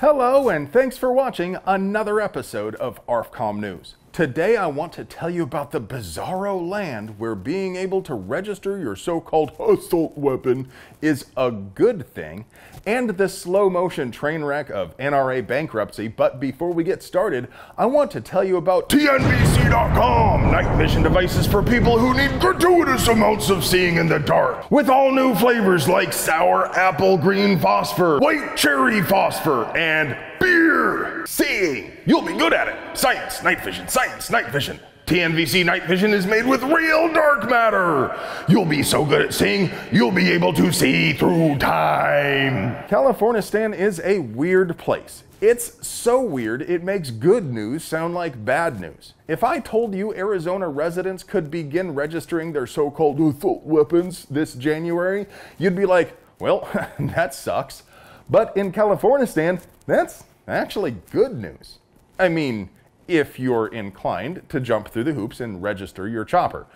Hello and thanks for watching another episode of ARFCOM News. Today I want to tell you about the bizarro land where being able to register your so-called assault weapon is a good thing, and the slow motion train wreck of NRA bankruptcy. But before we get started, I want to tell you about TNVC.com, night vision devices for people who need gratuitous amounts of seeing in the dark, with all new flavors like sour apple green phosphor, white cherry phosphor, and beer. Seeing, you'll be good at it. Science, night vision, science, night vision. TNVC night vision is made with real dark matter. You'll be so good at seeing, you'll be able to see through time. Californistan is a weird place. It's so weird it makes good news sound like bad news. If I told you Arizona residents could begin registering their so-called assault weapons this January, you'd be like, well, that sucks. But in Californistan, that's actually good news. I mean, if you're inclined to jump through the hoops and register your chopper.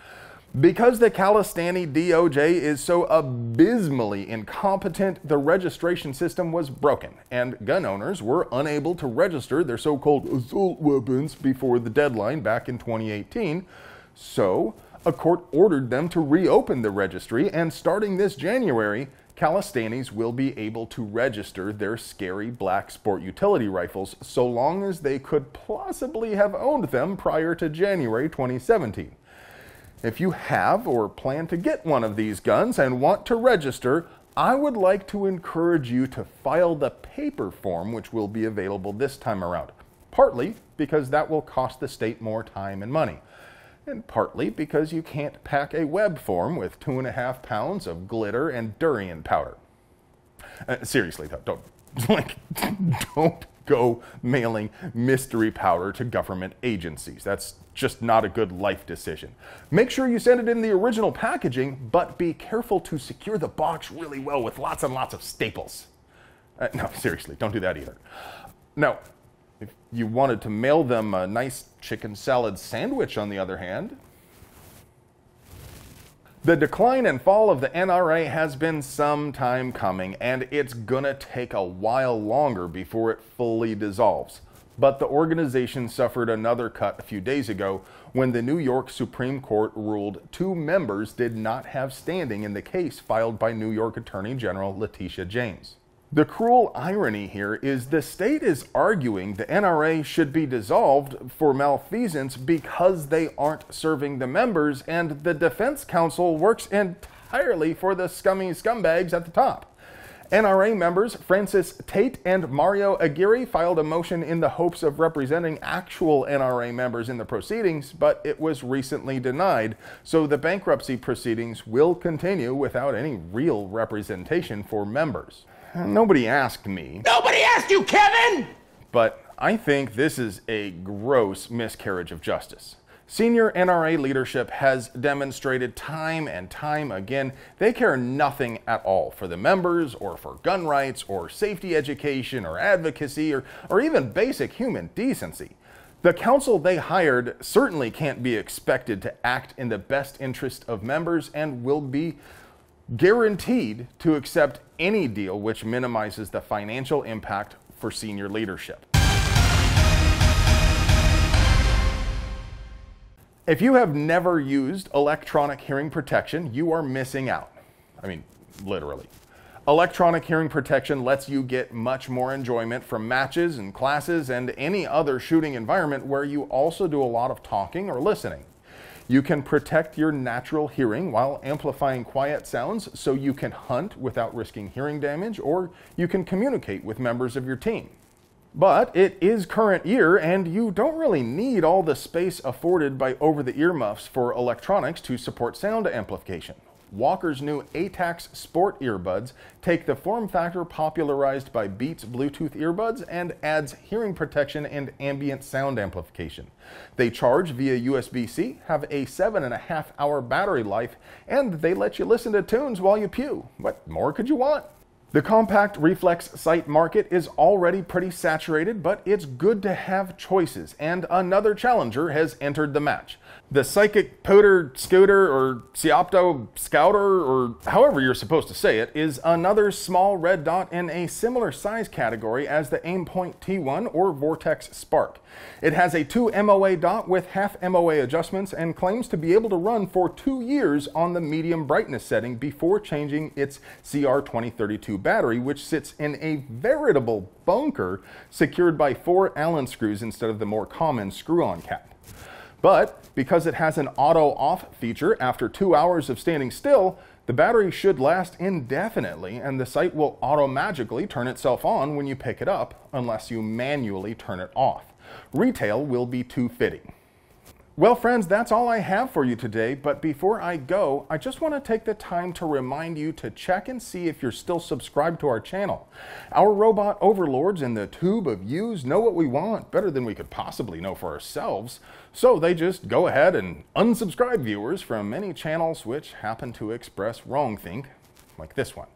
Because the Calistani DOJ is so abysmally incompetent, the registration system was broken, and gun owners were unable to register their so-called assault weapons before the deadline back in 2018. So, a court ordered them to reopen the registry, and starting this January, Calistanis will be able to register their scary black sport utility rifles so long as they could plausibly have owned them prior to January 2017. If you have or plan to get one of these guns and want to register, I would like to encourage you to file the paper form, which will be available this time around. Partly because that will cost the state more time and money, and partly because you can't pack a web form with 2.5 pounds of glitter and durian powder. Seriously though, don't go mailing mystery powder to government agencies. That's just not a good life decision. Make sure you send it in the original packaging, but be careful to secure the box really well with lots and lots of staples. No, seriously, don't do that either. Now, if you wanted to mail them a nice chicken salad sandwich, on the other hand, the decline and fall of the NRA has been some time coming, and it's gonna take a while longer before it fully dissolves. But the organization suffered another cut a few days ago when the New York Supreme Court ruled 2 members did not have standing in the case filed by New York Attorney General Letitia James. The cruel irony here is the state is arguing the NRA should be dissolved for malfeasance because they aren't serving the members, and the defense counsel works entirely for the scummy scumbags at the top. NRA members Francis Tate and Mario Aguirre filed a motion in the hopes of representing actual NRA members in the proceedings, but it was recently denied, so the bankruptcy proceedings will continue without any real representation for members. Nobody asked me. Nobody asked you, Kevin! But I think this is a gross miscarriage of justice. Senior NRA leadership has demonstrated time and time again they care nothing at all for the members, or for gun rights, or safety education, or advocacy, or even basic human decency. The council they hired certainly can't be expected to act in the best interest of members, and will be guaranteed to accept any deal which minimizes the financial impact for senior leadership. If you have never used electronic hearing protection, you are missing out. I mean, literally. Electronic hearing protection lets you get much more enjoyment from matches and classes and any other shooting environment where you also do a lot of talking or listening. You can protect your natural hearing while amplifying quiet sounds so you can hunt without risking hearing damage, or you can communicate with members of your team. But it is current year, and you don't really need all the space afforded by over-the-ear muffs for electronics to support sound amplification. Walker's new ATACS Sport earbuds take the form factor popularized by Beats Bluetooth earbuds and adds hearing protection and ambient sound amplification. They charge via USB-C, have a 7.5-hour battery life, and they let you listen to tunes while you pew. What more could you want? The compact reflex sight market is already pretty saturated, but it's good to have choices, and another challenger has entered the match. The Psychic Powder Scooter, or SIOPTO Scouter, or however you're supposed to say it, is another small red dot in a similar size category as the Aimpoint T1 or Vortex Spark. It has a 2 MOA dot with half MOA adjustments and claims to be able to run for 2 years on the medium brightness setting before changing its CR2032 battery, which sits in a veritable bunker secured by 4 Allen screws instead of the more common screw-on cap. But because it has an auto-off feature after 2 hours of standing still, the battery should last indefinitely, and the sight will auto-magically turn itself on when you pick it up, unless you manually turn it off. Retail will be $250. Well, friends, that's all I have for you today, but before I go, I just want to take the time to remind you to check and see if you're still subscribed to our channel. Our robot overlords in the tube of yous know what we want better than we could possibly know for ourselves, so they just go ahead and unsubscribe viewers from many channels which happen to express wrongthink, like this one.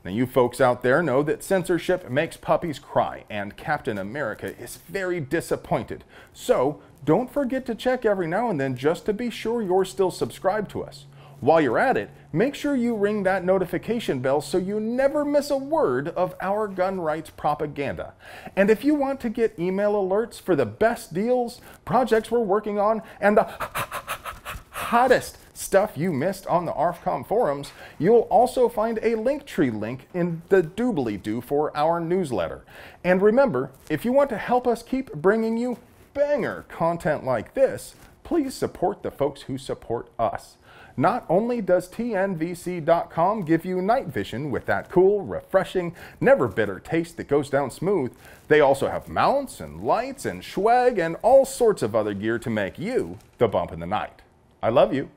Now, you folks out there know that censorship makes puppies cry, and Captain America is very disappointed. So, don't forget to check every now and then just to be sure you're still subscribed to us. While you're at it, make sure you ring that notification bell so you never miss a word of our gun rights propaganda. And if you want to get email alerts for the best deals, projects we're working on, and the hottest stuff you missed on the ARFCOM forums, you'll also find a Linktree link in the doobly-doo for our newsletter. And remember, if you want to help us keep bringing you banger content like this, please support the folks who support us. Not only does TNVC.com give you night vision with that cool, refreshing, never bitter taste that goes down smooth, they also have mounts and lights and swag and all sorts of other gear to make you the bump in the night. I love you.